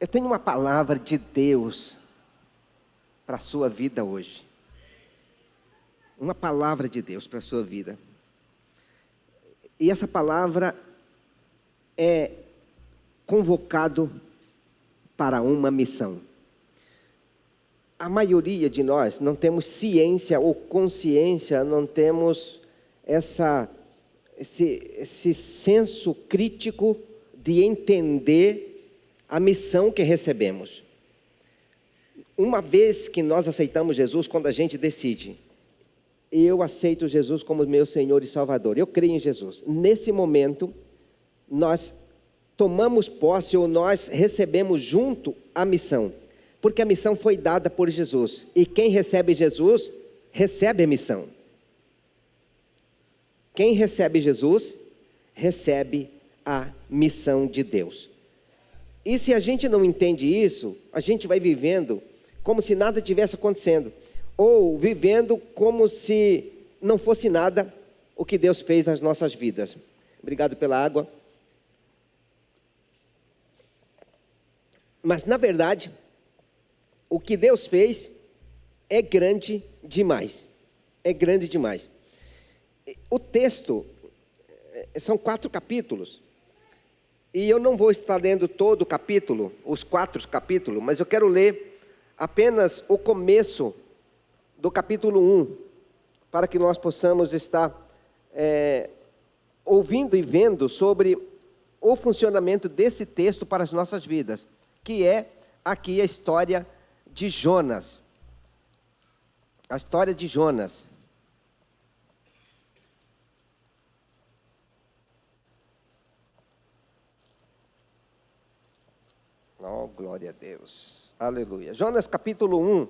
Eu tenho uma palavra de Deus para a sua vida hoje. Uma palavra de Deus para a sua vida. E essa palavra é convocado para uma missão. A maioria de nós não temos ciência ou consciência, não temos esse senso crítico de entender a missão que recebemos. Uma vez que nós aceitamos Jesus, quando a gente decide, eu aceito Jesus como meu Senhor e Salvador, eu creio em Jesus. Nesse momento, nós tomamos posse ou nós recebemos junto a missão. Porque a missão foi dada por Jesus. E quem recebe Jesus, recebe a missão. Quem recebe Jesus, recebe a missão de Deus. E se a gente não entende isso, a gente vai vivendo como se nada tivesse acontecendo. Ou vivendo como se não fosse nada o que Deus fez nas nossas vidas. Obrigado pela água. Mas na verdade, o que Deus fez é grande demais. É grande demais. O texto, são 4 capítulos. E eu não vou estar lendo todo o capítulo, os 4 capítulos, mas eu quero ler apenas o começo do capítulo 1, para que nós possamos estar ouvindo e vendo sobre o funcionamento desse texto para as nossas vidas, que é aqui a história de Jonas. A história de Jonas. Oh, glória a Deus. Aleluia. Jonas capítulo 1.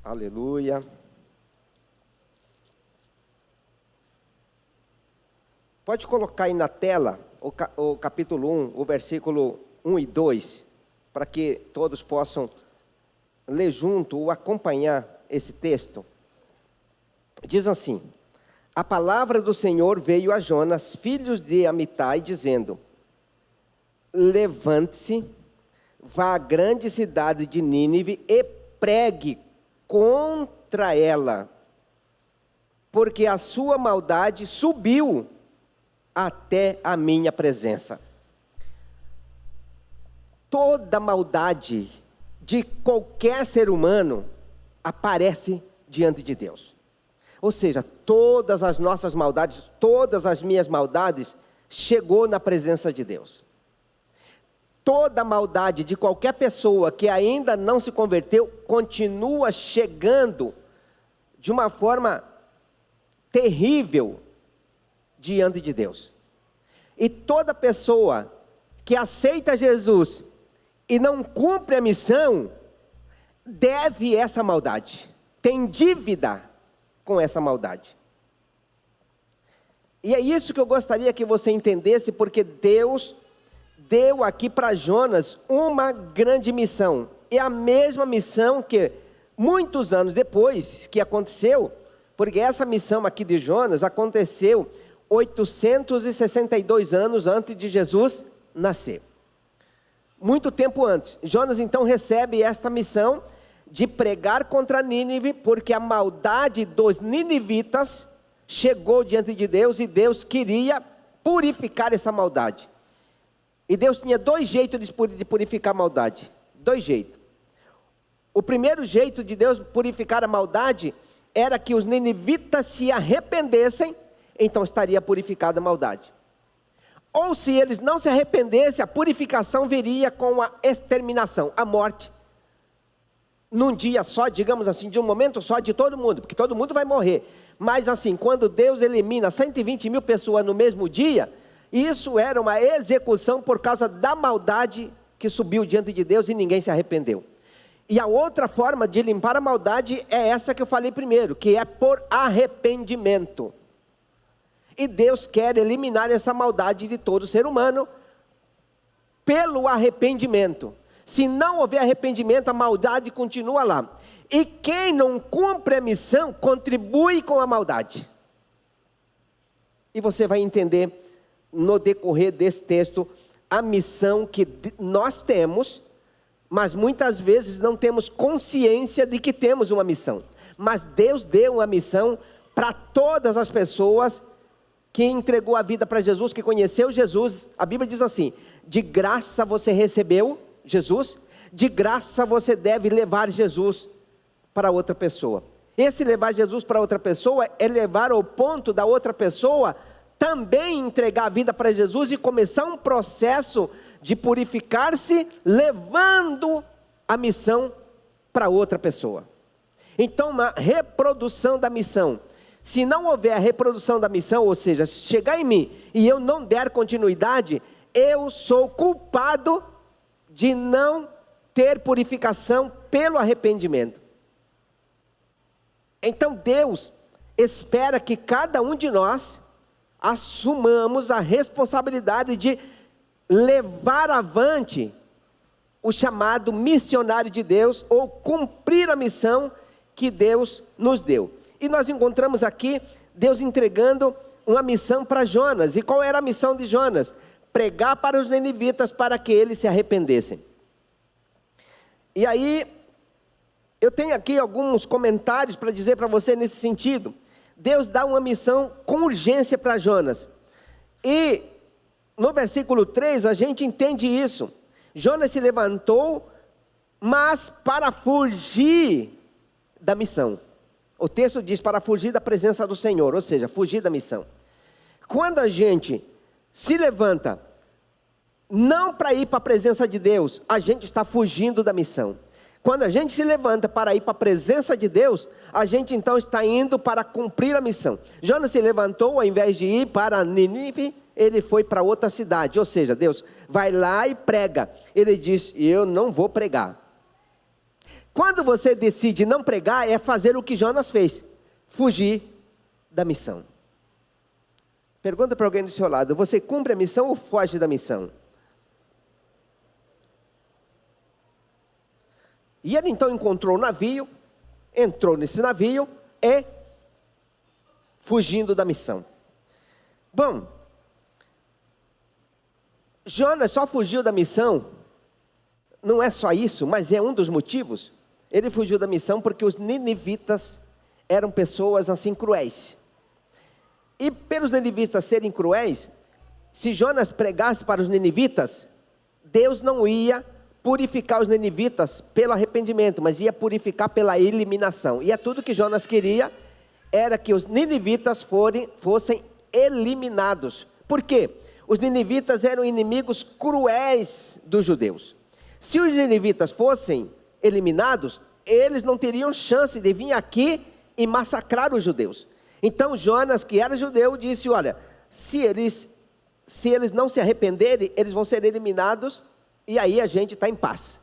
Aleluia. Pode colocar aí na tela o capítulo 1, o versículo 1 e 2, para que todos possam ler junto ou acompanhar esse texto. Diz assim: a palavra do Senhor veio a Jonas, filho de Amitai, dizendo: levante-se, vá à grande cidade de Nínive e pregue contra ela, porque a sua maldade subiu até a minha presença. Toda maldade de qualquer ser humano aparece diante de Deus. Ou seja, todas as nossas maldades, todas as minhas maldades, chegou na presença de Deus. Toda maldade de qualquer pessoa que ainda não se converteu, continua chegando de uma forma terrível diante de Deus. E toda pessoa que aceita Jesus e não cumpre a missão, deve essa maldade, tem dívida com essa maldade. E é isso que eu gostaria que você entendesse, porque Deus deu aqui para Jonas uma grande missão. É a mesma missão que muitos anos depois que aconteceu, porque essa missão aqui de Jonas aconteceu 862 anos antes de Jesus nascer. Muito tempo antes. Jonas então recebe esta missão de pregar contra Nínive, porque a maldade dos ninivitas chegou diante de Deus e Deus queria purificar essa maldade. E Deus tinha 2 jeitos de purificar a maldade. 2 jeitos. O primeiro jeito de Deus purificar a maldade era que os ninivitas se arrependessem, então estaria purificada a maldade. Ou se eles não se arrependessem, a purificação viria com a exterminação, a morte. Num dia só, digamos assim, de um momento só de todo mundo, porque todo mundo vai morrer. Mas assim, quando Deus elimina 120 mil pessoas no mesmo dia, isso era uma execução por causa da maldade que subiu diante de Deus e ninguém se arrependeu. E a outra forma de limpar a maldade é essa que eu falei primeiro, que é por arrependimento. E Deus quer eliminar essa maldade de todo ser humano pelo arrependimento. Se não houver arrependimento, a maldade continua lá. E quem não cumpre a missão, contribui com a maldade. E você vai entender no decorrer desse texto a missão que nós temos, mas muitas vezes não temos consciência de que temos uma missão. Mas Deus deu uma missão para todas as pessoas que entregou a vida para Jesus, que conheceu Jesus. A Bíblia diz assim: de graça você recebeu Jesus, de graça você deve levar Jesus para outra pessoa. Esse levar Jesus para outra pessoa é levar ao ponto da outra pessoa também entregar a vida para Jesus e começar um processo de purificar-se, levando a missão para outra pessoa. Então, uma reprodução da missão. Se não houver a reprodução da missão, ou seja, se chegar em mim e eu não der continuidade, eu sou culpado de não ter purificação pelo arrependimento. Então Deus espera que cada um de nós assumamos a responsabilidade de levar avante o chamado missionário de Deus, ou cumprir a missão que Deus nos deu. E nós encontramos aqui Deus entregando uma missão para Jonas. E qual era a missão de Jonas? Pregar para os ninivitas para que eles se arrependessem. E aí, eu tenho aqui alguns comentários para dizer para você nesse sentido. Deus dá uma missão com urgência para Jonas. E no versículo 3 a gente entende isso. Jonas se levantou, mas para fugir da missão. O texto diz para fugir da presença do Senhor, ou seja, fugir da missão. Quando a gente se levanta, não para ir para a presença de Deus, a gente está fugindo da missão. Quando a gente se levanta para ir para a presença de Deus, a gente então está indo para cumprir a missão. Jonas se levantou, ao invés de ir para Nínive, ele foi para outra cidade. Ou seja, Deus vai lá e prega. Ele diz: eu não vou pregar. Quando você decide não pregar, é fazer o que Jonas fez: fugir da missão. Pergunta para alguém do seu lado: você cumpre a missão ou foge da missão? E ele então encontrou o navio, entrou nesse navio e fugindo da missão. Bom, Jonas só fugiu da missão, não é só isso, mas é um dos motivos. Ele fugiu da missão porque os ninivitas eram pessoas assim cruéis. E pelos ninivitas serem cruéis, se Jonas pregasse para os ninivitas, Deus não ia purificar os ninivitas pelo arrependimento, mas ia purificar pela eliminação. E é tudo que Jonas queria, era que os ninivitas fossem eliminados. Por quê? Os ninivitas eram inimigos cruéis dos judeus. Se os ninivitas fossem eliminados, eles não teriam chance de vir aqui e massacrar os judeus. Então Jonas, que era judeu, disse: olha, se eles não se arrependerem, eles vão ser eliminados, e aí a gente está em paz.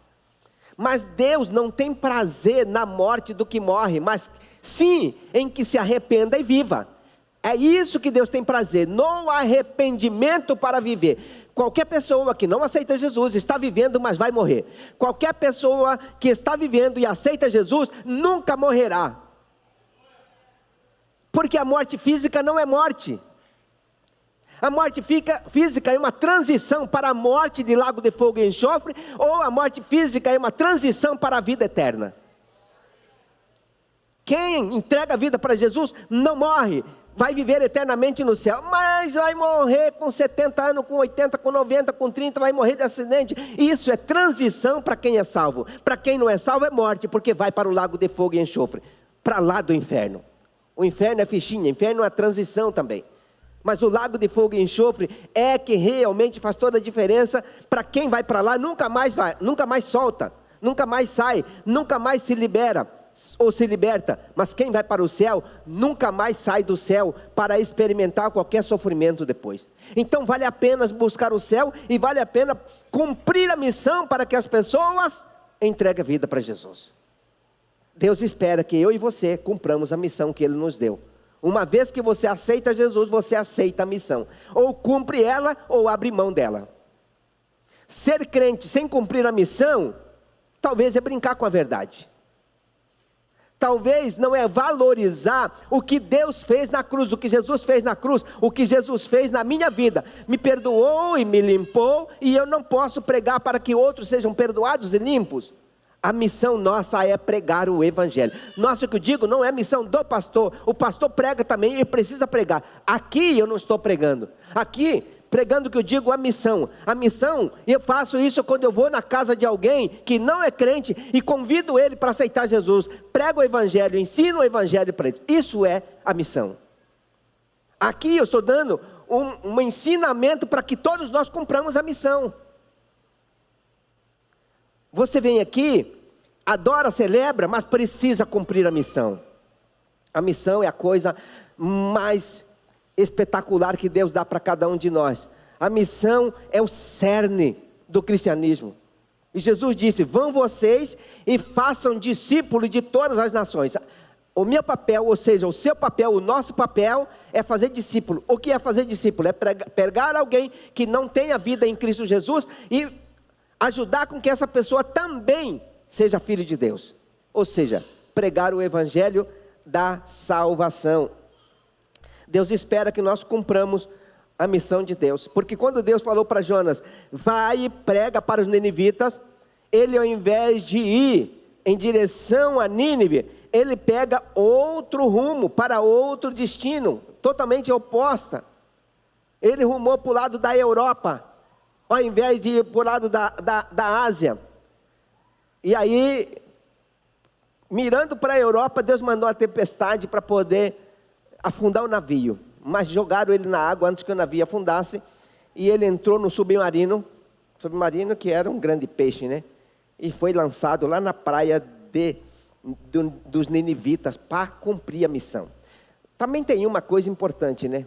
Mas Deus não tem prazer na morte do que morre, mas sim em que se arrependa e viva. É isso que Deus tem prazer, no arrependimento para viver. Qualquer pessoa que não aceita Jesus está vivendo, mas vai morrer. Qualquer pessoa que está vivendo e aceita Jesus nunca morrerá. Porque a morte física não é morte. A morte física é uma transição para a morte de lago de fogo e enxofre, ou a morte física é uma transição para a vida eterna. Quem entrega a vida para Jesus não morre, vai viver eternamente no céu, mas vai morrer com 70 anos, com 80, com 90, com 30, vai morrer de acidente. Isso é transição para quem é salvo. Para quem não é salvo é morte, porque vai para o lago de fogo e enxofre, para lá do inferno. O inferno é fichinha, o inferno é a transição também. Mas o lago de fogo e enxofre é que realmente faz toda a diferença. Para quem vai para lá, nunca mais solta, nunca mais sai, nunca mais se libera ou se liberta. Mas quem vai para o céu, nunca mais sai do céu para experimentar qualquer sofrimento depois. Então vale a pena buscar o céu e vale a pena cumprir a missão para que as pessoas entreguem a vida para Jesus. Deus espera que eu e você cumpramos a missão que Ele nos deu. Uma vez que você aceita Jesus, você aceita a missão. Ou cumpre ela, ou abre mão dela. Ser crente sem cumprir a missão, talvez é brincar com a verdade. talvez não é valorizar o que Deus fez na cruz, o que Jesus fez na cruz, o que Jesus fez na minha vida. Me perdoou e me limpou, e eu não posso pregar para que outros sejam perdoados e limpos. A missão nossa é pregar o evangelho. Nossa, o que eu digo não é missão do pastor. O pastor prega também e precisa pregar. Aqui eu não estou pregando. Aqui, pregando o que eu digo, a missão. A missão, eu faço isso quando eu vou na casa de alguém que não é crente e convido ele para aceitar Jesus. Prego o evangelho, ensino o evangelho para eles. Isso é a missão. Aqui eu estou dando um ensinamento para que todos nós cumpramos a missão. Você vem aqui, adora, celebra, mas precisa cumprir a missão. A missão é a coisa mais espetacular que Deus dá para cada um de nós. A missão é o cerne do cristianismo. E Jesus disse: vão vocês e façam discípulos de todas as nações. O meu papel, ou seja, o seu papel, o nosso papel é fazer discípulo. O que é fazer discípulo? É pegar alguém que não tem a vida em Cristo Jesus e ajudar com que essa pessoa também seja filho de Deus. Ou seja, pregar o evangelho da salvação. Deus espera que nós cumpramos a missão de Deus. Porque quando Deus falou para Jonas: vai e prega para os ninivitas, ele, ao invés de ir em direção a Nínive, ele pega outro rumo, para outro destino, totalmente oposta. Ele rumou para o lado da Europa, ao invés de ir para o lado da Ásia. E aí, mirando para a Europa, Deus mandou a tempestade para poder afundar o navio. Mas jogaram ele na água antes que o navio afundasse. E ele entrou no submarino que era um grande peixe, né? E foi lançado lá na praia dos ninivitas para cumprir a missão. Também tem uma coisa importante, né?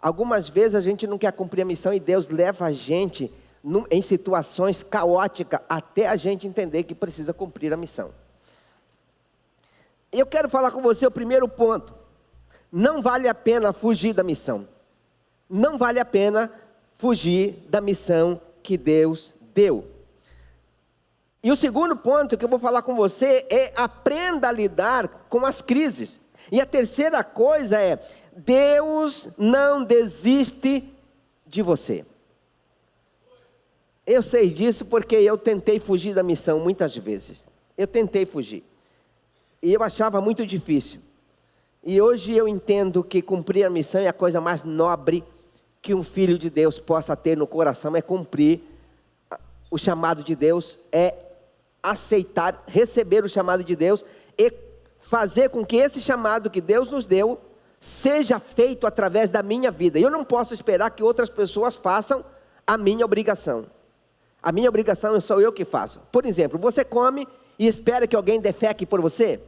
Algumas vezes a gente não quer cumprir a missão e Deus leva a gente em situações caóticas até a gente entender que precisa cumprir a missão. Eu quero falar com você o primeiro ponto. Não vale a pena fugir da missão. Não vale a pena fugir da missão que Deus deu. E o segundo ponto que eu vou falar com você é: aprenda a lidar com as crises. E a terceira coisa é: Deus não desiste de você. Eu sei disso porque eu tentei fugir da missão muitas vezes. Eu tentei fugir. E eu achava muito difícil. E hoje eu entendo que cumprir a missão é a coisa mais nobre que um filho de Deus possa ter no coração. É cumprir o chamado de Deus, é aceitar, receber o chamado de Deus e fazer com que esse chamado que Deus nos deu seja feito através da minha vida. Eu não posso esperar que outras pessoas façam a minha obrigação. A minha obrigação sou eu que faço. Por exemplo, você come e espera que alguém defeque por você?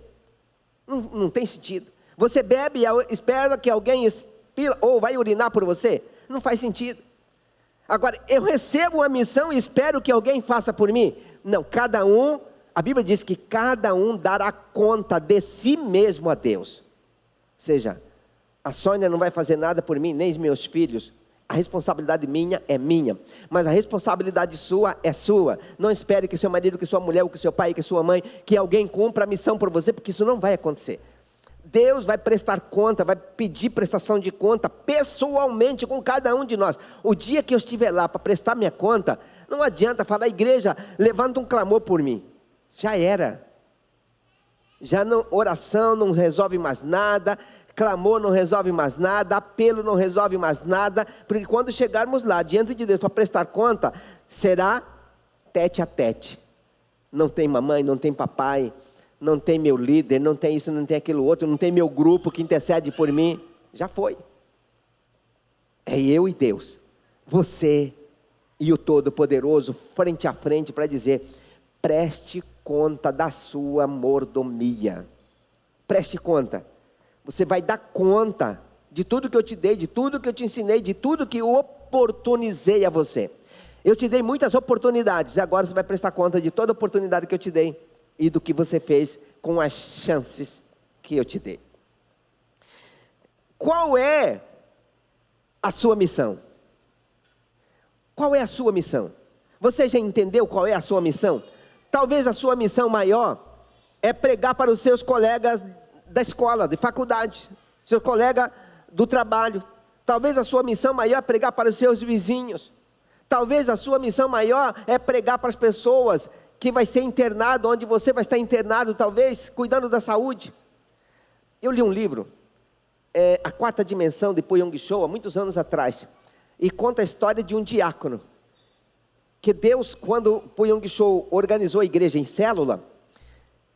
Não tem sentido. Você bebe e espera que alguém expira ou vai urinar por você? Não faz sentido. Agora, eu recebo a missão e espero que alguém faça por mim? Não, cada um, a Bíblia diz que cada um dará conta de si mesmo a Deus. Ou seja, a Sônia não vai fazer nada por mim, nem os meus filhos. A responsabilidade minha é minha, mas a responsabilidade sua é sua. Não espere que seu marido, que sua mulher, que seu pai, que sua mãe, que alguém cumpra a missão por você, porque isso não vai acontecer. Deus vai prestar conta, vai pedir prestação de conta pessoalmente com cada um de nós. O dia que eu estiver lá para prestar minha conta, não adianta falar: igreja, levanta um clamor por mim. Já era. Já não, oração não resolve mais nada, clamor não resolve mais nada, apelo não resolve mais nada, porque quando chegarmos lá diante de Deus para prestar conta, será tete a tete. Não tem mamãe, não tem papai, não tem meu líder, não tem isso, não tem aquilo outro, não tem meu grupo que intercede por mim. Já foi. É eu e Deus, você e o Todo-Poderoso, frente a frente, para dizer: preste conta da sua mordomia. Preste conta. Você vai dar conta de tudo que eu te dei, de tudo que eu te ensinei, de tudo que eu oportunizei a você. Eu te dei muitas oportunidades, e agora você vai prestar conta de toda a oportunidade que eu te dei e do que você fez com as chances que eu te dei. Qual é a sua missão? Qual é a sua missão? Você já entendeu qual é a sua missão? Talvez a sua missão maior é pregar para os seus colegas da escola, de faculdade, seu colega do trabalho. Talvez a sua missão maior é pregar para os seus vizinhos. Talvez a sua missão maior é pregar para as pessoas que vai ser internado, onde você vai estar internado, talvez, cuidando da saúde. Eu li um livro, A Quarta Dimensão, de Puyong Cho, há muitos anos atrás, e conta a história de um diácono, que Deus, quando Puyong Cho organizou a igreja em célula,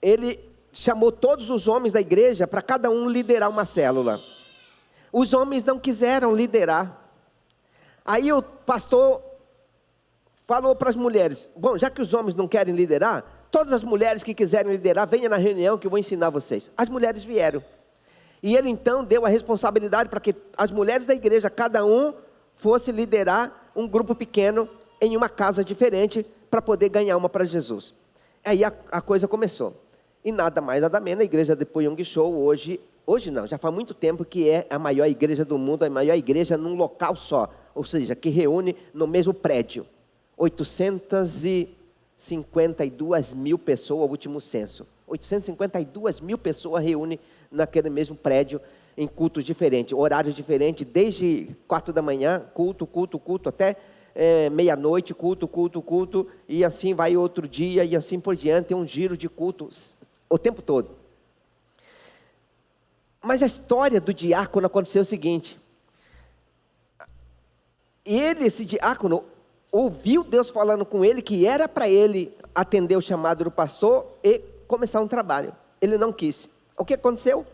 ele chamou todos os homens da igreja para cada um liderar uma célula. Os homens não quiseram liderar. Aí o pastor falou para as mulheres: bom, já que os homens não querem liderar, todas as mulheres que quiserem liderar, venham na reunião que eu vou ensinar vocês. As mulheres vieram. E ele então deu a responsabilidade para que as mulheres da igreja, cada um, fosse liderar um grupo pequeno em uma casa diferente, para poder ganhar uma para Jesus. Aí a coisa começou. E nada mais, nada menos, a igreja de Puyong Cho hoje não, já faz muito tempo que é a maior igreja do mundo, a maior igreja num local só, ou seja, que reúne no mesmo prédio, 852 mil pessoas, o último censo, 852 mil pessoas reúne naquele mesmo prédio, em cultos diferentes, horários diferentes, desde 4 da manhã, culto, até meia-noite, culto, e assim vai outro dia, e assim por diante, tem um giro de cultos o tempo todo. Mas a história do diácono aconteceu o seguinte: esse diácono ouviu Deus falando com ele, que era para ele atender o chamado do pastor e começar um trabalho. Ele não quis. O que aconteceu?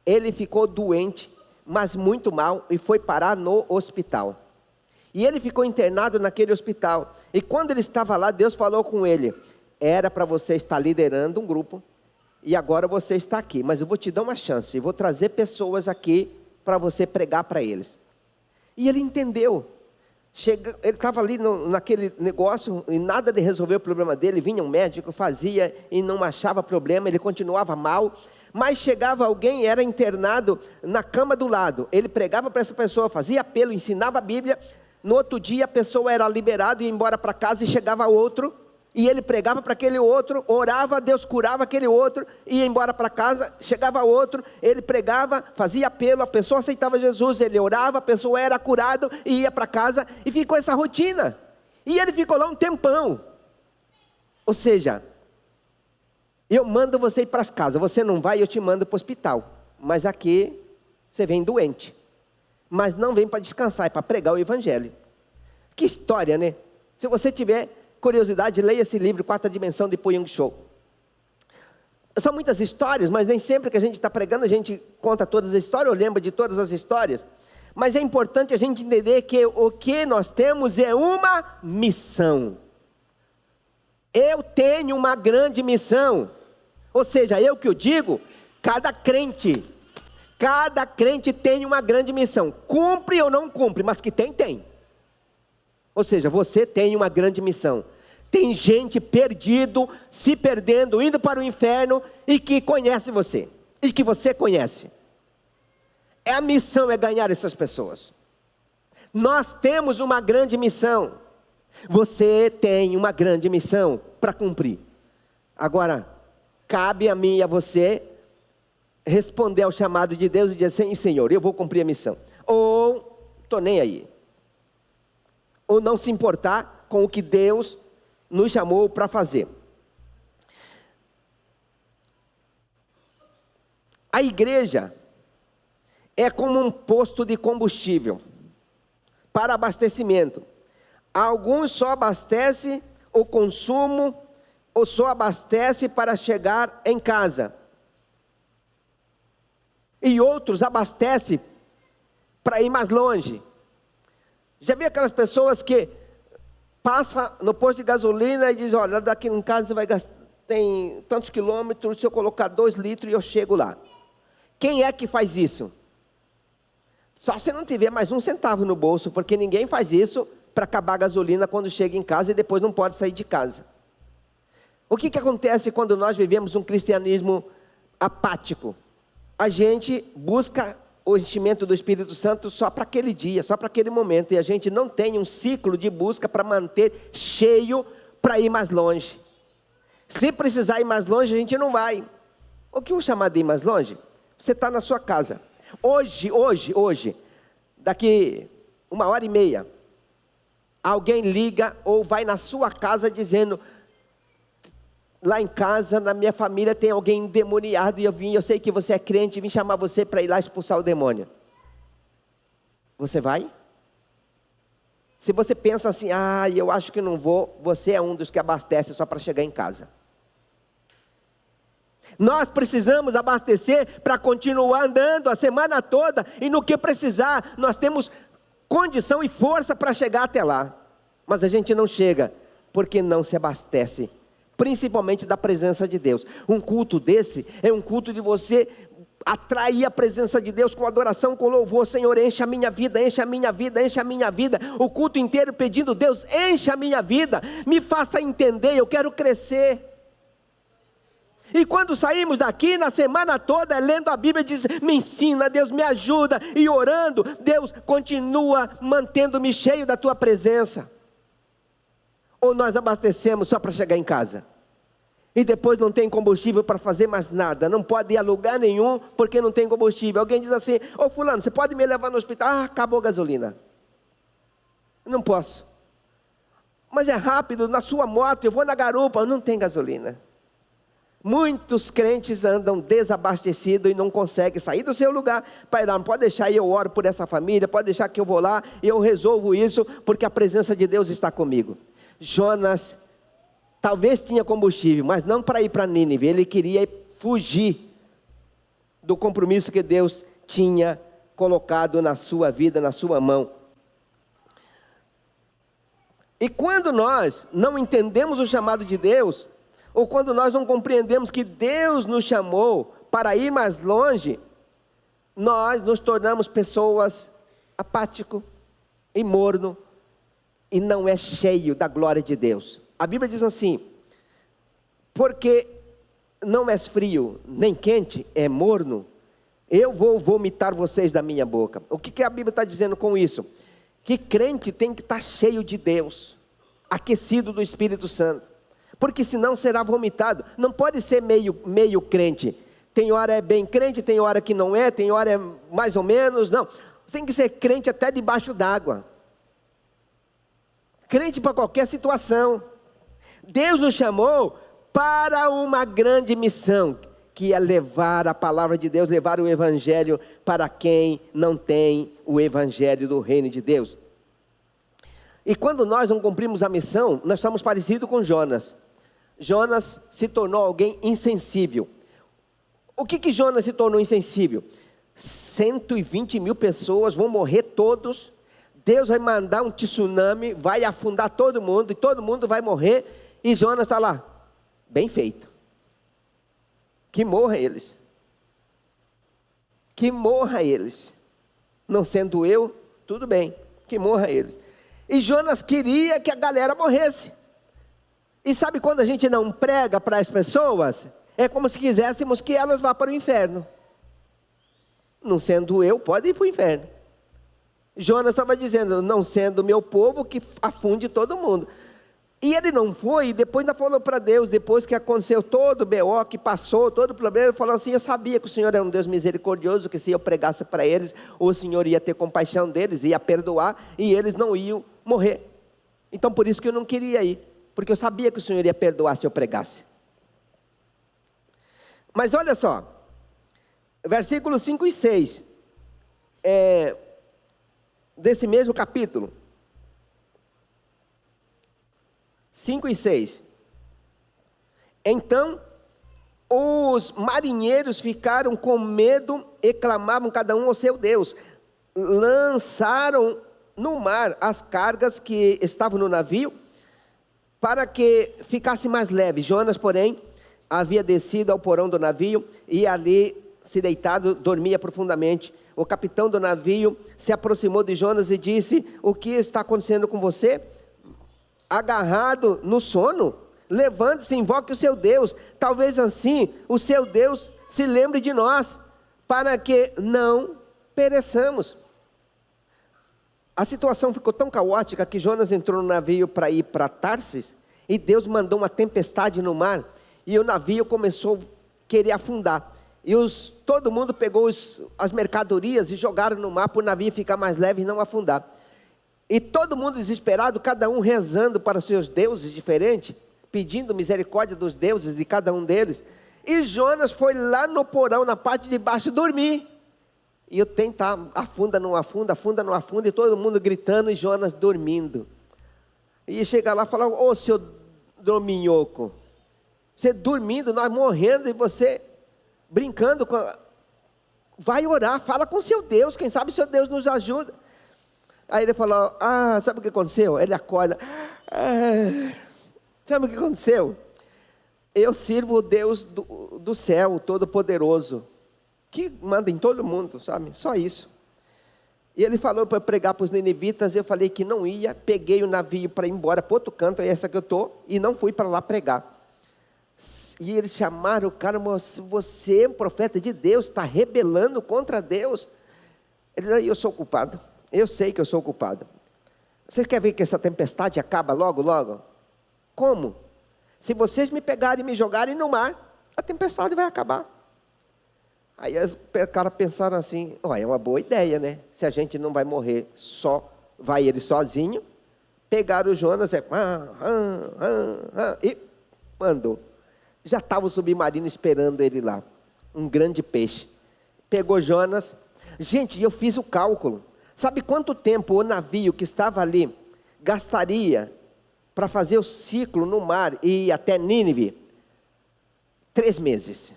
Ele ficou doente, mas muito mal, e foi parar no hospital. E ele ficou internado naquele hospital. E quando ele estava lá, Deus falou com ele: era para você estar liderando um grupo, e agora você está aqui, mas eu vou te dar uma chance, eu vou trazer pessoas aqui para você pregar para eles. E ele entendeu. Ele estava ali naquele negócio, e nada de resolver o problema dele. Vinha um médico, fazia e não achava problema, ele continuava mal. Mas chegava alguém, era internado na cama do lado, ele pregava para essa pessoa, fazia apelo, ensinava a Bíblia. No outro dia a pessoa era liberada, ia embora para casa, e chegava outro, e ele pregava para aquele outro, orava, Deus curava aquele outro, ia embora para casa, chegava outro, ele pregava, fazia apelo, a pessoa aceitava Jesus, ele orava, a pessoa era curada e ia para casa, e ficou essa rotina. E ele ficou lá um tempão. Ou seja, eu mando você ir para as casas, você não vai, eu te mando para o hospital, mas aqui você vem doente, mas não vem para descansar, é para pregar o evangelho. Que história, né? Se você tiver curiosidade, leia esse livro, Quarta Dimensão, de Puyong Cho. São muitas histórias, mas nem sempre que a gente está pregando, a gente conta todas as histórias, ou lembra de todas as histórias. Mas é importante a gente entender que o que nós temos é uma missão. Eu tenho uma grande missão. Ou seja, eu que eu digo, cada crente tem uma grande missão. Cumpre ou não cumpre, mas que tem. Ou seja, você tem uma grande missão. Tem gente perdido, se perdendo, indo para o inferno, e que conhece você, e que você conhece. A missão é ganhar essas pessoas. Nós temos uma grande missão. Você tem uma grande missão para cumprir. Agora, cabe a mim e a você responder ao chamado de Deus e dizer: Sim, Senhor, eu vou cumprir a missão. Ou, estou nem aí. Ou não se importar com o que Deus nos chamou para fazer. A igreja é como um posto de combustível para abastecimento. Alguns só abastecem o consumo, ou só abastece para chegar em casa. E outros abastecem para ir mais longe. Já viu aquelas pessoas que passa no posto de gasolina e diz: olha, daqui em casa você vai gastar, tem tantos quilômetros, se eu colocar 2 litros e eu chego lá. Quem é que faz isso? Só se não tiver mais um centavo no bolso, porque ninguém faz isso para acabar a gasolina quando chega em casa e depois não pode sair de casa. O que acontece quando nós vivemos um cristianismo apático? A gente busca o enchimento do Espírito Santo só para aquele dia, só para aquele momento, e a gente não tem um ciclo de busca para manter cheio, para ir mais longe. Se precisar ir mais longe, a gente não vai. O que eu chamar de ir mais longe? Você está na sua casa. Hoje, daqui 1h30, alguém liga ou vai na sua casa dizendo: lá em casa, na minha família, tem alguém endemoniado e eu sei que você é crente, vim chamar você para ir lá expulsar o demônio. Você vai? Se você pensa assim: eu acho que não vou, você é um dos que abastece só para chegar em casa. Nós precisamos abastecer para continuar andando a semana toda, e no que precisar, nós temos condição e força para chegar até lá. Mas a gente não chega, porque não se abastece, principalmente da presença de Deus. Um culto desse é um culto de você atrair a presença de Deus com adoração, com louvor. Senhor, enche a minha vida, enche a minha vida, enche a minha vida. O culto inteiro pedindo: Deus, enche a minha vida, me faça entender, eu quero crescer. E quando saímos daqui, na semana toda, lendo a Bíblia, diz: me ensina, Deus, me ajuda. E orando, Deus continua mantendo-me cheio da tua presença. Ou nós abastecemos só para chegar em casa, e depois não tem combustível para fazer mais nada, não pode ir a lugar nenhum, porque não tem combustível. Alguém diz assim: ô fulano, você pode me levar no hospital? Acabou a gasolina. Não posso. Mas é rápido, na sua moto, eu vou na garupa, não tem gasolina. Muitos crentes andam desabastecidos e não conseguem sair do seu lugar. Pai, não pode deixar, eu oro por essa família, pode deixar que eu vou lá e eu resolvo isso, porque a presença de Deus está comigo. Jonas talvez tinha combustível, mas não para ir para Nínive. Ele queria fugir do compromisso que Deus tinha colocado na sua vida, na sua mão. E quando nós não entendemos o chamado de Deus, ou quando nós não compreendemos que Deus nos chamou para ir mais longe, nós nos tornamos pessoas apáticas e morno, e não é cheio da glória de Deus. A Bíblia diz assim: porque não és frio nem quente, é morno, eu vou vomitar vocês da minha boca. O que a Bíblia está dizendo com isso? Que crente tem que estar cheio de Deus, aquecido do Espírito Santo, porque senão será vomitado. Não pode ser meio crente. Tem hora é bem crente, tem hora que não é, tem hora é mais ou menos. Não, você tem que ser crente até debaixo d'água, crente para qualquer situação. Deus nos chamou para uma grande missão, que é levar a palavra de Deus, levar o Evangelho para quem não tem o Evangelho do reino de Deus. E quando nós não cumprimos a missão, nós estamos parecidos com Jonas. Jonas se tornou alguém insensível. O que Jonas se tornou insensível? 120 mil pessoas vão morrer todos. Deus vai mandar um tsunami, vai afundar todo mundo, e todo mundo vai morrer. E Jonas está lá: bem feito, que morra eles, que morra eles, não sendo eu, tudo bem, que morra eles. E Jonas queria que a galera morresse. E sabe quando a gente não prega para as pessoas? É como se quiséssemos que elas vá para o inferno. Não sendo eu, pode ir para o inferno. Jonas estava dizendo: não sendo meu povo, que afunde todo mundo. E ele não foi, e depois ainda falou para Deus, depois que aconteceu todo o BO, que passou, todo o problema, ele falou assim: eu sabia que o Senhor era um Deus misericordioso, que se eu pregasse para eles, o Senhor ia ter compaixão deles, ia perdoar, e eles não iam morrer. Então por isso que eu não queria ir, porque eu sabia que o Senhor ia perdoar se eu pregasse. Mas olha só, versículos 5 e 6, desse mesmo capítulo, 5 e 6. Então os marinheiros ficaram com medo e clamavam cada um ao seu Deus. Lançaram no mar as cargas que estavam no navio, para que ficasse mais leve. Jonas, porém, havia descido ao porão do navio, e ali, se deitado, dormia profundamente. O capitão do navio se aproximou de Jonas e disse: o que está acontecendo com você? Agarrado no sono? Levante-se, invoque o seu Deus, talvez assim o seu Deus se lembre de nós, para que não pereçamos. A situação ficou tão caótica que Jonas entrou no navio para ir para Tarsis, e Deus mandou uma tempestade no mar, e o navio começou a querer afundar. E todo mundo pegou as mercadorias e jogaram no mar para o navio ficar mais leve e não afundar. E todo mundo desesperado, cada um rezando para os seus deuses diferentes, pedindo misericórdia dos deuses de cada um deles. E Jonas foi lá no porão, na parte de baixo, dormir. E o trem está, afunda, não afunda, afunda, não afunda, e todo mundo gritando e Jonas dormindo. E chega lá e fala: ô seu dorminhoco, você dormindo, nós morrendo, e você brincando com... Vai orar, fala com seu Deus, quem sabe seu Deus nos ajuda. Aí ele falou: sabe o que aconteceu? Ele acorda: sabe o que aconteceu? Eu sirvo o Deus do céu, Todo-Poderoso, que manda em todo mundo, sabe? Só isso. E ele falou para pregar para os ninivitas, eu falei que não ia, peguei o navio para ir embora para outro canto, é essa que eu estou, e não fui para lá pregar. E eles chamaram o cara: você é um profeta de Deus, está rebelando contra Deus. Ele disse: eu sou o culpado, eu sei que eu sou o culpado. Vocês querem ver que essa tempestade acaba logo, logo? Como? Se vocês me pegarem e me jogarem no mar, a tempestade vai acabar. Aí os caras pensaram assim: é uma boa ideia, né? Se a gente não vai morrer, só vai ele sozinho. Pegaram o Jonas e mandou. Já estava o submarino esperando ele lá, um grande peixe. Pegou Jonas. Gente, eu fiz o cálculo. Sabe quanto tempo o navio que estava ali gastaria para fazer o ciclo no mar e ir até Nínive? 3 meses.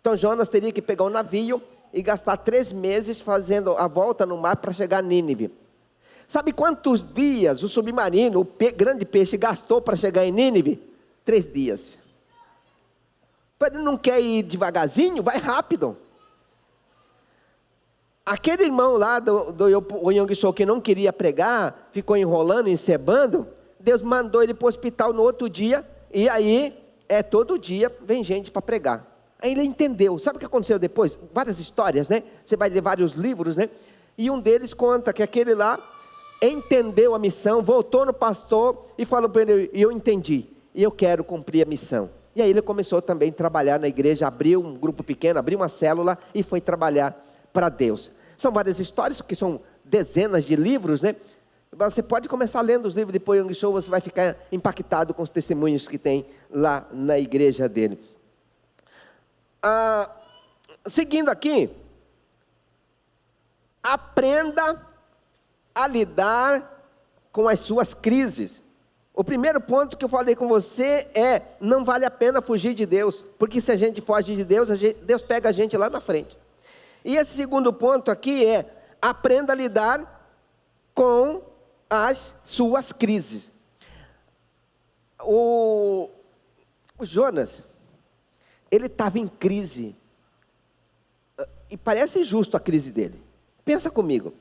Então Jonas teria que pegar o navio e gastar 3 meses fazendo a volta no mar para chegar a Nínive. Sabe quantos dias o submarino, o grande peixe, gastou para chegar em Nínive? 3 dias. Ele não quer ir devagarzinho? Vai rápido. Aquele irmão lá do Yong Show que não queria pregar, ficou enrolando, encebando, Deus mandou ele para o hospital no outro dia, e aí, todo dia vem gente para pregar. Aí ele entendeu. Sabe o que aconteceu depois? Várias histórias, né? Você vai ler vários livros, né? E um deles conta que aquele lá entendeu a missão, voltou no pastor e falou para ele: eu entendi, e eu quero cumprir a missão. E aí ele começou também a trabalhar na igreja, abriu um grupo pequeno, abriu uma célula e foi trabalhar para Deus. São várias histórias, que são dezenas de livros, né? Você pode começar lendo os livros de Yong Show, você vai ficar impactado com os testemunhos que tem lá na igreja dele. Seguindo aqui, aprenda a lidar com as suas crises. O primeiro ponto que eu falei com você é: não vale a pena fugir de Deus, porque se a gente foge de Deus, Deus pega a gente lá na frente. E esse segundo ponto aqui é: aprenda a lidar com as suas crises. O Jonas, ele estava em crise, e parece injusto a crise dele. Pensa comigo.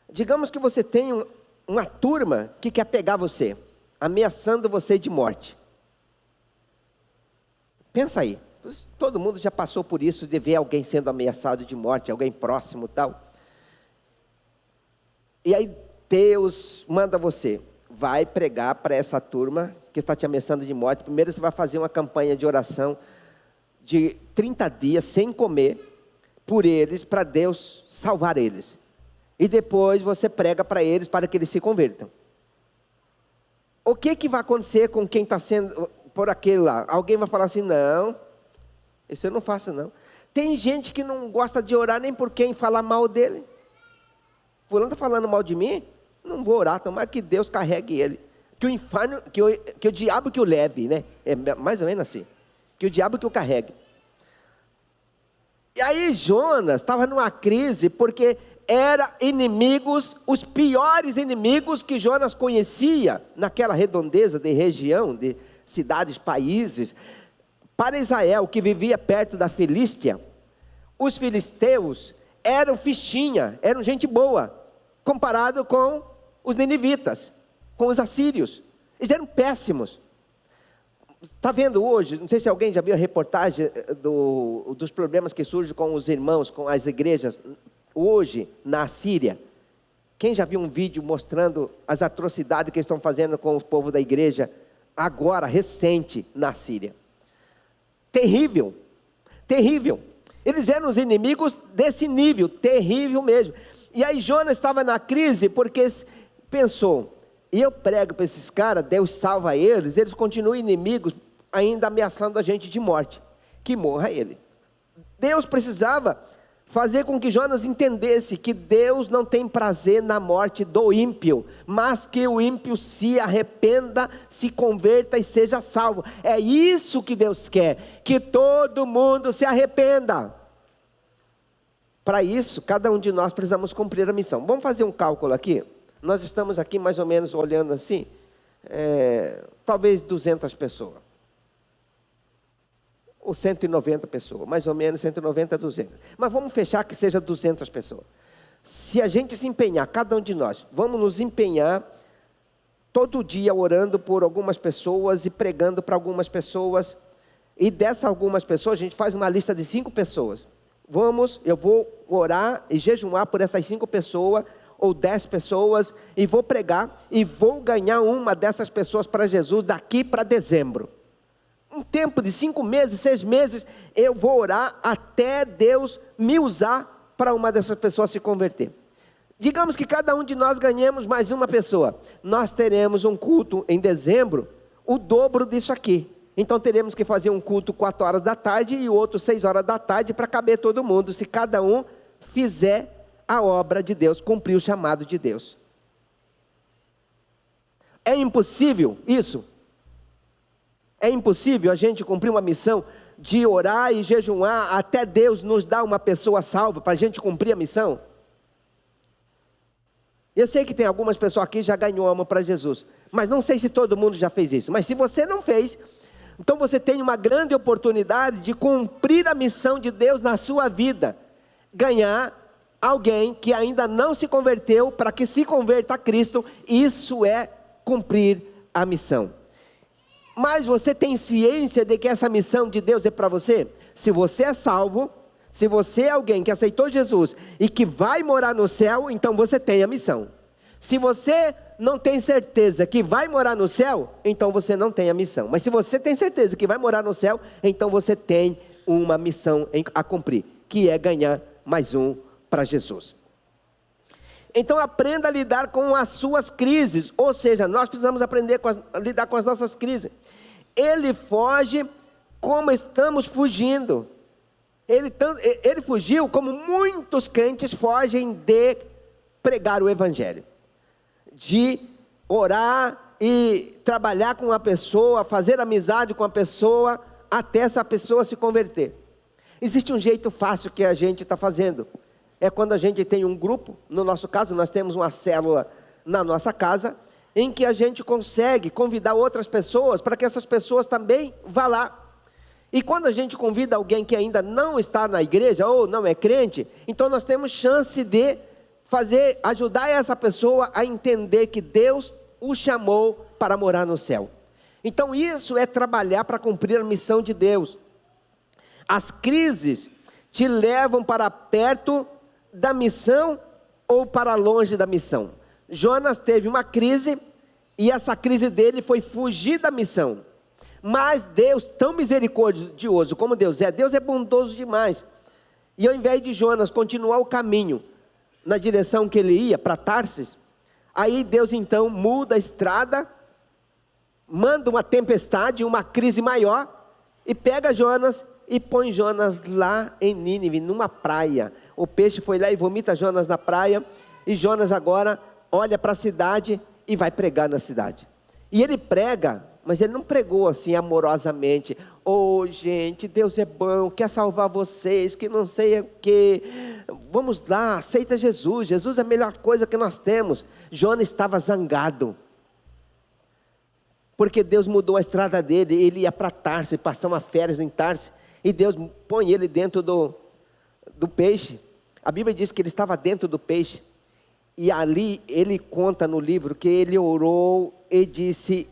Digamos que você tem uma turma que quer pegar você, ameaçando você de morte. Pensa aí, todo mundo já passou por isso, de ver alguém sendo ameaçado de morte, alguém próximo e tal. E aí Deus manda você: vai pregar para essa turma que está te ameaçando de morte. Primeiro você vai fazer uma campanha de oração de 30 dias sem comer por eles, para Deus salvar eles. E depois você prega para eles, para que eles se convertam. O que vai acontecer com quem está sendo por aquele lá? Alguém vai falar assim: não, isso eu não faço não. Tem gente que não gosta de orar nem por quem falar mal dele. Fulano está falando mal de mim? Não vou orar, tomara que Deus carregue ele. Que o inferno, que o diabo que o leve, né? É mais ou menos assim. Que o diabo que o carregue. E aí Jonas estava numa crise, porque eram inimigos, os piores inimigos que Jonas conhecia, naquela redondeza de região, de cidades, países. Para Israel, que vivia perto da Filístia, os filisteus eram fichinha, eram gente boa, comparado com os ninivitas, com os assírios. Eles eram péssimos. Está vendo hoje, não sei se alguém já viu a reportagem dos problemas que surgem com os irmãos, com as igrejas, hoje na Síria. Quem já viu um vídeo mostrando as atrocidades que estão fazendo com o povo da igreja agora, recente, na Síria. Terrível, terrível. Eles eram os inimigos desse nível, terrível mesmo. E aí Jonas estava na crise, porque pensou, e eu prego para esses caras, Deus salva eles, eles continuam inimigos, ainda ameaçando a gente de morte, que morra ele. Deus precisava fazer com que Jonas entendesse que Deus não tem prazer na morte do ímpio, mas que o ímpio se arrependa, se converta e seja salvo. É isso que Deus quer, que todo mundo se arrependa. Para isso, cada um de nós precisamos cumprir a missão. Vamos fazer um cálculo aqui? Nós estamos aqui mais ou menos olhando assim, talvez 200 pessoas. Ou 190 pessoas, mais ou menos 190 a 200. Mas vamos fechar que seja 200 pessoas. Se a gente se empenhar, cada um de nós, vamos nos empenhar todo dia orando por algumas pessoas e pregando para algumas pessoas. E dessas algumas pessoas, a gente faz uma lista de 5 pessoas. Eu vou orar e jejuar por essas 5 pessoas, ou 10 pessoas, e vou pregar, e vou ganhar uma dessas pessoas para Jesus daqui para dezembro. Um tempo de 5 meses, 6 meses, eu vou orar até Deus me usar para uma dessas pessoas se converter. Digamos que cada um de nós ganhemos mais uma pessoa. Nós teremos um culto em dezembro, o dobro disso aqui. Então teremos que fazer um culto 4 horas da tarde e outro 6 horas da tarde para caber todo mundo, se cada um fizer a obra de Deus, cumprir o chamado de Deus. É impossível isso? É impossível a gente cumprir uma missão de orar e jejuar até Deus nos dar uma pessoa salva para a gente cumprir a missão? Eu sei que tem algumas pessoas aqui que já ganhou alma para Jesus, mas não sei se todo mundo já fez isso. Mas se você não fez, então você tem uma grande oportunidade de cumprir a missão de Deus na sua vida. Ganhar alguém que ainda não se converteu para que se converta a Cristo. Isso é cumprir a missão. Mas você tem ciência de que essa missão de Deus é para você? Se você é salvo, se você é alguém que aceitou Jesus e que vai morar no céu, então você tem a missão. Se você não tem certeza que vai morar no céu, então você não tem a missão. Mas se você tem certeza que vai morar no céu, então você tem uma missão a cumprir, que é ganhar mais um para Jesus. Então aprenda a lidar com as suas crises, ou seja, nós precisamos aprender a lidar com as nossas crises. Ele foge como estamos fugindo. Ele fugiu como muitos crentes fogem de pregar o Evangelho. De orar e trabalhar com a pessoa, fazer amizade com a pessoa, até essa pessoa se converter. Existe um jeito fácil que a gente está fazendo. É quando a gente tem um grupo, no nosso caso nós temos uma célula na nossa casa, em que a gente consegue convidar outras pessoas, para que essas pessoas também vá lá. E quando a gente convida alguém que ainda não está na igreja, ou não é crente, então nós temos chance de ajudar essa pessoa a entender que Deus o chamou para morar no céu. Então isso é trabalhar para cumprir a missão de Deus. As crises te levam para perto da missão ou para longe da missão. Jonas teve uma crise e essa crise dele foi fugir da missão. Mas Deus, tão misericordioso como Deus é bondoso demais. E ao invés de Jonas continuar o caminho na direção que ele ia, para Tarsis, aí Deus então muda a estrada, manda uma tempestade, uma crise maior, e pega Jonas e põe Jonas lá em Nínive, numa praia. O peixe foi lá e vomita Jonas na praia, e Jonas agora olha para a cidade e vai pregar na cidade. E ele prega, mas ele não pregou assim amorosamente. Oh gente, Deus é bom, quer salvar vocês, que não sei o que. Vamos lá, aceita Jesus, Jesus é a melhor coisa que nós temos. Jonas estava zangado, porque Deus mudou a estrada dele, ele ia para Tarsis, passar uma férias em Tarsis, e Deus põe ele dentro do peixe. A Bíblia diz que ele estava dentro do peixe, e ali ele conta no livro que ele orou e disse: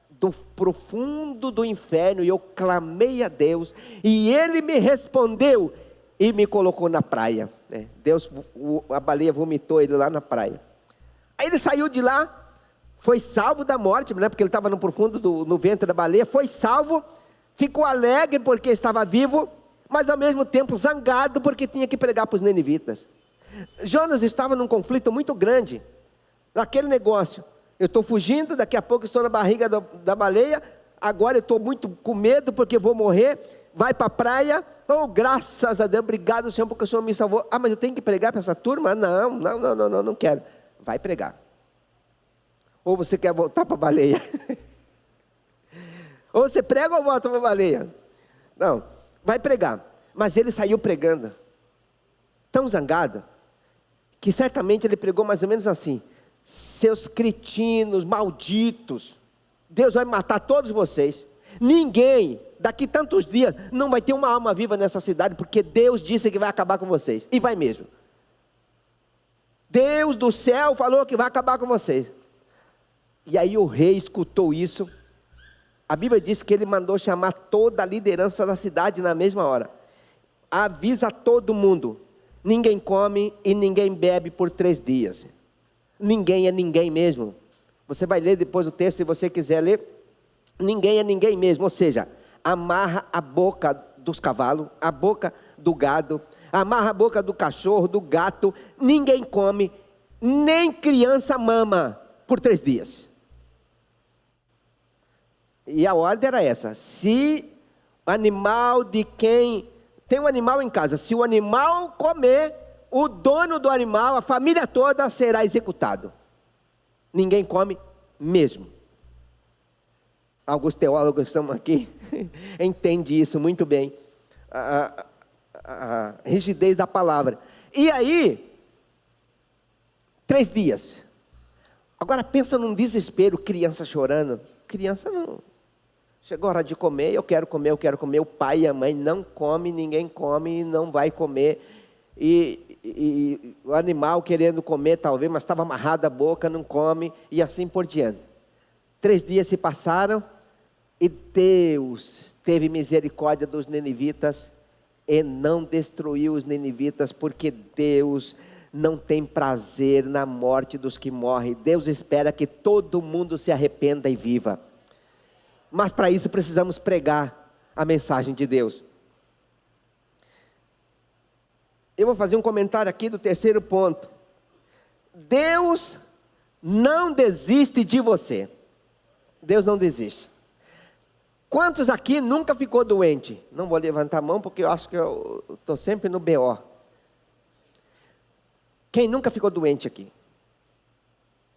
do profundo do inferno eu clamei a Deus, e Ele me respondeu, e me colocou na praia. A baleia vomitou ele lá na praia. Aí ele saiu de lá, foi salvo da morte, né? Porque ele estava no profundo no ventre da baleia, foi salvo, ficou alegre porque estava vivo, mas ao mesmo tempo zangado porque tinha que pregar para os ninivitas. Jonas estava num conflito muito grande, naquele negócio, eu estou fugindo, daqui a pouco estou na barriga da baleia, agora eu estou muito com medo porque vou morrer, vai para a praia, oh, graças a Deus, obrigado Senhor porque o Senhor me salvou. Ah, mas eu tenho que pregar para essa turma? Não quero. Vai pregar. Ou você quer voltar para a baleia? Ou você prega ou volta para a baleia? Não, vai pregar. Mas ele saiu pregando, tão zangado, que certamente ele pregou mais ou menos assim: seus cretinos, malditos, Deus vai matar todos vocês. Ninguém, daqui tantos dias, não vai ter uma alma viva nessa cidade, porque Deus disse que vai acabar com vocês. E vai mesmo. Deus do céu falou que vai acabar com vocês. E aí o rei escutou isso. A Bíblia diz que ele mandou chamar toda a liderança da cidade na mesma hora. Avisa todo mundo: ninguém come e ninguém bebe por 3 dias. Ninguém é ninguém mesmo. Você vai ler depois o texto, se você quiser ler. Ninguém é ninguém mesmo, ou seja, amarra a boca dos cavalos, a boca do gado, amarra a boca do cachorro, do gato. Ninguém come, nem criança mama por 3 dias. E a ordem era essa: se o animal de quem tem um animal em casa, se o animal comer, o dono do animal, a família toda será executado. Ninguém come mesmo. Alguns teólogos estão aqui, entendem isso muito bem, a rigidez da palavra. E aí, 3 dias. Agora pensa num desespero, criança chorando. Criança não. Chegou a hora de comer, eu quero comer. O pai e a mãe não comem, ninguém come e não vai comer. E o animal querendo comer talvez, mas estava amarrado a boca, não come, e assim por diante. 3 dias se passaram, e Deus teve misericórdia dos ninivitas, e não destruiu os ninivitas, porque Deus não tem prazer na morte dos que morrem. Deus espera que todo mundo se arrependa e viva. Mas para isso precisamos pregar a mensagem de Deus. Eu vou fazer um comentário aqui do 3º ponto. Deus não desiste de você. Deus não desiste. Quantos aqui nunca ficou doente? Não vou levantar a mão porque eu acho que eu estou sempre no BO. Quem nunca ficou doente aqui?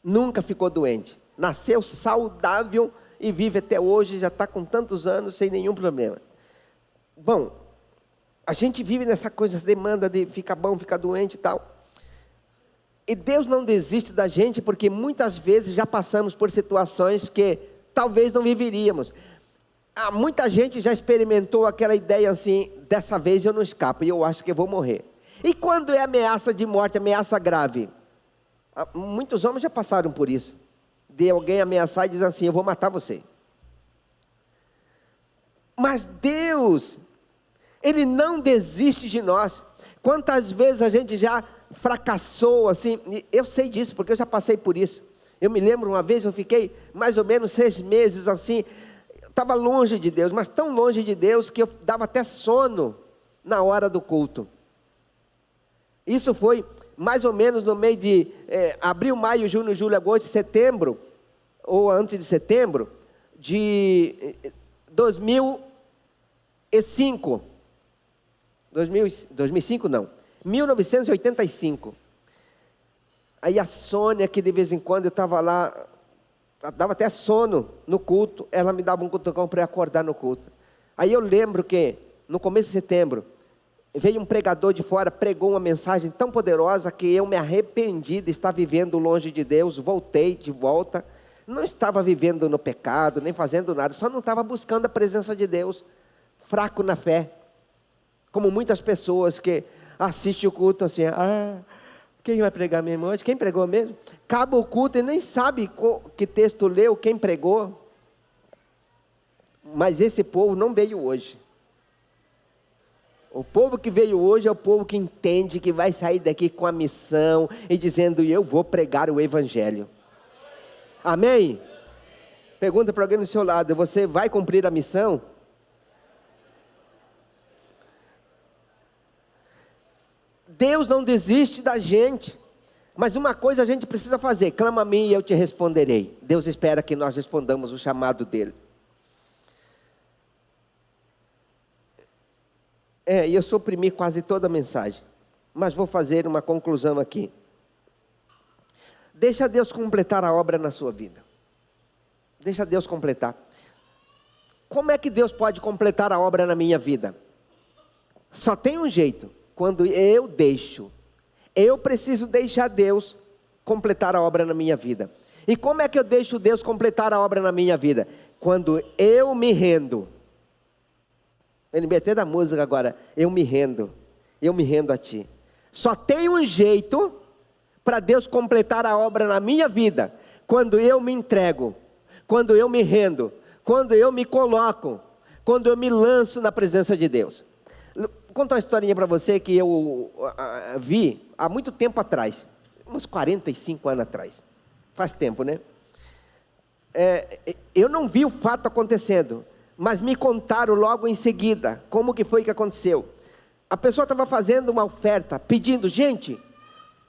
Nunca ficou doente. Nasceu saudável e vive até hoje, já está com tantos anos sem nenhum problema. Bom, a gente vive nessa coisa, essa demanda de ficar bom, ficar doente e tal. E Deus não desiste da gente, porque muitas vezes já passamos por situações que talvez não viveríamos. Muita gente já experimentou aquela ideia assim: dessa vez eu não escapo e eu acho que eu vou morrer. E quando é ameaça de morte, ameaça grave? Muitos homens já passaram por isso. De alguém ameaçar e dizer assim: eu vou matar você. Mas Deus, Ele não desiste de nós. Quantas vezes a gente já fracassou assim? Eu sei disso, porque eu já passei por isso. Eu me lembro uma vez, eu fiquei mais ou menos 6 meses assim, estava longe de Deus, mas tão longe de Deus que eu dava até sono na hora do culto. Isso foi mais ou menos no mês de abril, maio, junho, julho, agosto, setembro, ou antes de setembro, de 2005. 2005 não, 1985. Aí a Sônia, que de vez em quando eu estava lá, dava até sono no culto, ela me dava um cutucão para eu acordar no culto. Aí eu lembro que no começo de setembro, veio um pregador de fora, pregou uma mensagem tão poderosa que eu me arrependi de estar vivendo longe de Deus. Voltei de volta, não estava vivendo no pecado, nem fazendo nada, só não estava buscando a presença de Deus, fraco na fé, como muitas pessoas que assistem o culto assim: quem vai pregar mesmo hoje? Quem pregou mesmo? Acaba o culto e nem sabe que texto leu, quem pregou. Mas esse povo não veio hoje. O povo que veio hoje é o povo que entende que vai sair daqui com a missão e dizendo: eu vou pregar o Evangelho. Amém? Pergunta para alguém do seu lado: você vai cumprir a missão? Deus não desiste da gente, mas uma coisa a gente precisa fazer: clama a mim e eu te responderei. Deus espera que nós respondamos o chamado dele. E eu suprimi quase toda a mensagem, mas vou fazer uma conclusão aqui. Deixa Deus completar a obra na sua vida. Deixa Deus completar. Como é que Deus pode completar a obra na minha vida? Só tem um jeito: quando eu deixo. Eu preciso deixar Deus completar a obra na minha vida. E como é que eu deixo Deus completar a obra na minha vida? Quando eu me rendo. Eu lembrei até da música agora: eu me rendo a ti. Só tem um jeito para Deus completar a obra na minha vida: quando eu me entrego, quando eu me rendo, quando eu me coloco, quando eu me lanço na presença de Deus. Vou contar uma historinha para você que eu vi há muito tempo atrás, uns 45 anos atrás, faz tempo, né? Eu não vi o fato acontecendo, mas me contaram logo em seguida como que foi que aconteceu. A pessoa estava fazendo uma oferta, pedindo: gente,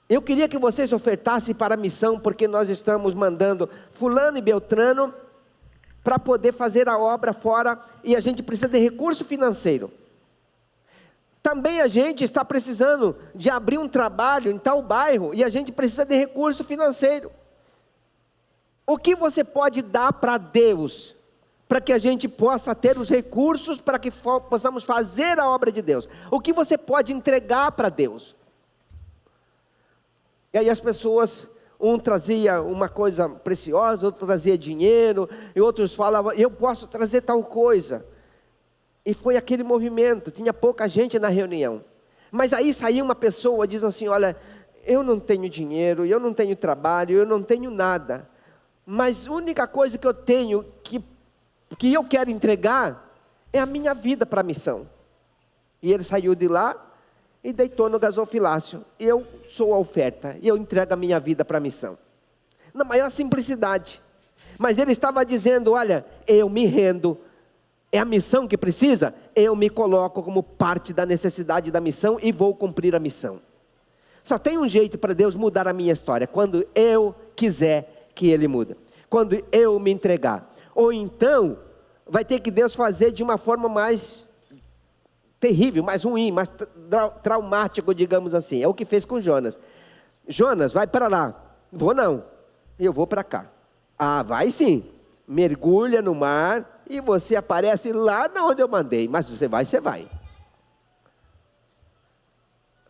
eu queria que vocês ofertassem para a missão, porque nós estamos mandando fulano e beltrano para poder fazer a obra fora, e a gente precisa de recurso financeiro. Também a gente está precisando de abrir um trabalho em tal bairro, e a gente precisa de recurso financeiro. O que você pode dar para Deus, para que a gente possa ter os recursos, para que possamos fazer a obra de Deus? O que você pode entregar para Deus? E aí as pessoas, um trazia uma coisa preciosa, outro trazia dinheiro, e outros falavam: eu posso trazer tal coisa. E foi aquele movimento, tinha pouca gente na reunião. Mas aí saiu uma pessoa, diz assim: olha, eu não tenho dinheiro, eu não tenho trabalho, eu não tenho nada, mas a única coisa que eu tenho, que eu quero entregar, é a minha vida para a missão. E ele saiu de lá e deitou no gasofilácio: eu sou a oferta, e eu entrego a minha vida para a missão. Na maior simplicidade. Mas ele estava dizendo: olha, eu me rendo. É a missão que precisa? Eu me coloco como parte da necessidade da missão e vou cumprir a missão. Só tem um jeito para Deus mudar a minha história: quando eu quiser que Ele mude, quando eu me entregar. Ou então, vai ter que Deus fazer de uma forma mais terrível, mais ruim, mais traumático, digamos assim. É o que fez com Jonas. Jonas, vai para lá. Vou não, eu vou para cá. Ah, vai sim. Mergulha no mar e você aparece lá onde eu mandei. Mas você vai.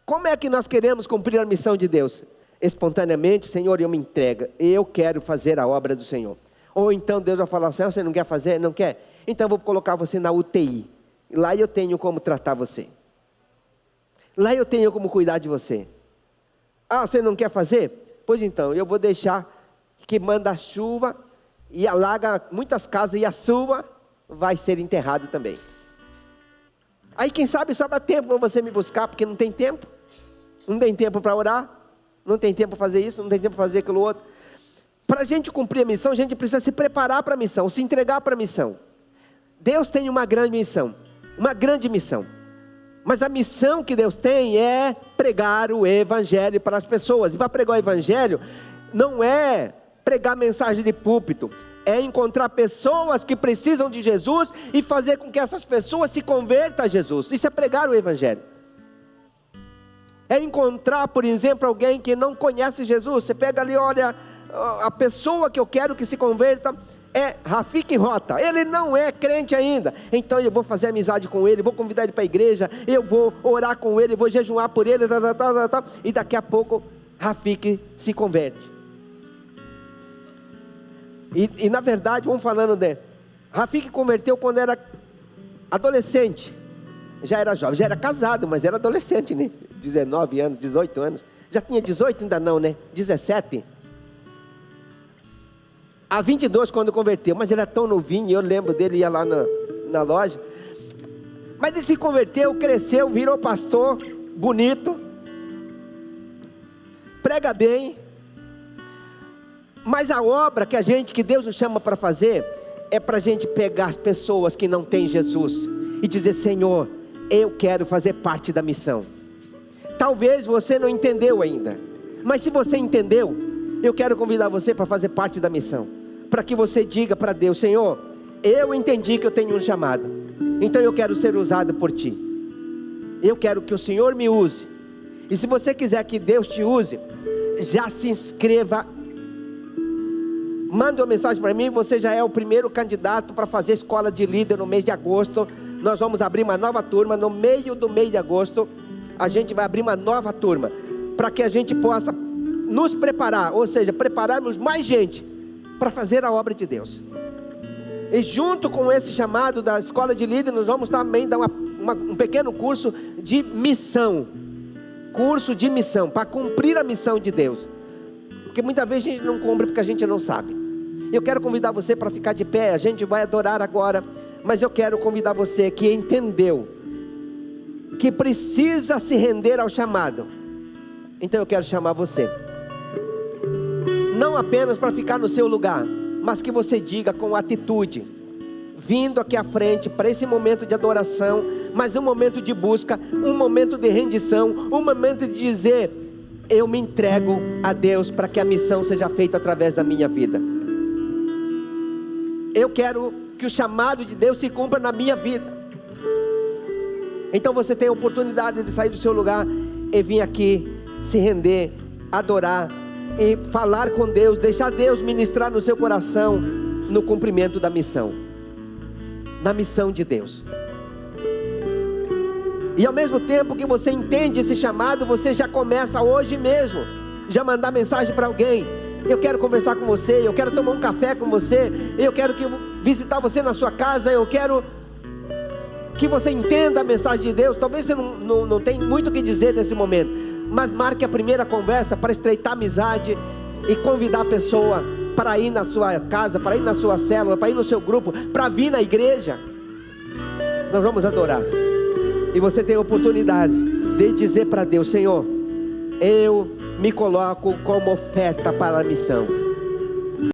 Como é que nós queremos cumprir a missão de Deus? Espontaneamente: Senhor, eu me entrego, eu quero fazer a obra do Senhor. Ou então Deus vai falar: você não quer fazer? Não quer? Então eu vou colocar você na UTI. Lá eu tenho como tratar você. Lá eu tenho como cuidar de você. Ah, você não quer fazer? Pois então, eu vou deixar que manda a chuva e alaga muitas casas, e a sua vai ser enterrada também. Aí quem sabe sobra tempo para você me buscar, porque não tem tempo. Não tem tempo para orar, não tem tempo para fazer isso, não tem tempo para fazer aquilo outro. Para a gente cumprir a missão, a gente precisa se preparar para a missão, se entregar para a missão. Deus tem uma grande missão, mas a missão que Deus tem é pregar o Evangelho para as pessoas. E para pregar o Evangelho, não é pregar mensagem de púlpito, é encontrar pessoas que precisam de Jesus e fazer com que essas pessoas se convertam a Jesus. Isso é pregar o Evangelho. É encontrar, por exemplo, alguém que não conhece Jesus. Você pega ali, olha, a pessoa que eu quero que se converta é Rafik Rota. Ele não é crente ainda, então eu vou fazer amizade com ele, vou convidar ele para a igreja, eu vou orar com ele, vou jejuar por ele, e daqui a pouco Rafik se converte. E na verdade, vamos falando de Rafik converteu quando era adolescente. Já era jovem, já era casado, mas era adolescente, né? 19 anos, 18 anos. Já tinha 18 ainda não, né? 17. Há 22 quando converteu, mas ele era tão novinho, eu lembro dele, ia lá na loja. Mas ele se converteu, cresceu, virou pastor, bonito, prega bem. Mas a obra que Deus nos chama para fazer, é para a gente pegar as pessoas que não têm Jesus e dizer: Senhor, eu quero fazer parte da missão. Talvez você não entendeu ainda, mas se você entendeu, eu quero convidar você para fazer parte da missão, para que você diga para Deus: Senhor, eu entendi que eu tenho um chamado, então eu quero ser usado por Ti, eu quero que o Senhor me use. E se você quiser que Deus te use, já se inscreva, manda uma mensagem para mim. Você já é o primeiro candidato para fazer escola de líder no mês de agosto. Nós vamos abrir uma nova turma no meio do mês de agosto. A gente vai abrir uma nova turma, para que a gente possa nos preparar, ou seja, prepararmos mais gente para fazer a obra de Deus. E junto com esse chamado da escola de líder, nós vamos também dar um pequeno curso de missão. Curso de missão, para cumprir a missão de Deus. Porque muitas vezes a gente não cumpre porque a gente não sabe. Eu quero convidar você para ficar de pé. A gente vai adorar agora, mas eu quero convidar você que entendeu que precisa se render ao chamado. Então eu quero chamar você, não apenas para ficar no seu lugar, mas que você diga com atitude, vindo aqui à frente para esse momento de adoração, mas um momento de busca, um momento de rendição, um momento de dizer: eu me entrego a Deus para que a missão seja feita através da minha vida. Eu quero que o chamado de Deus se cumpra na minha vida. Então você tem a oportunidade de sair do seu lugar e vir aqui se render, adorar e falar com Deus, deixar Deus ministrar no seu coração no cumprimento da missão, na missão de Deus. E ao mesmo tempo que você entende esse chamado, você já começa hoje mesmo, já mandar mensagem para alguém: eu quero conversar com você, eu quero tomar um café com você, eu quero visitar você na sua casa, eu quero que você entenda a mensagem de Deus. Talvez você não tenha muito o que dizer nesse momento, mas marque a primeira conversa para estreitar a amizade e convidar a pessoa para ir na sua casa, para ir na sua célula, para ir no seu grupo, para vir na igreja. Nós vamos adorar, e você tem a oportunidade de dizer para Deus: Senhor, eu me coloco como oferta para a missão.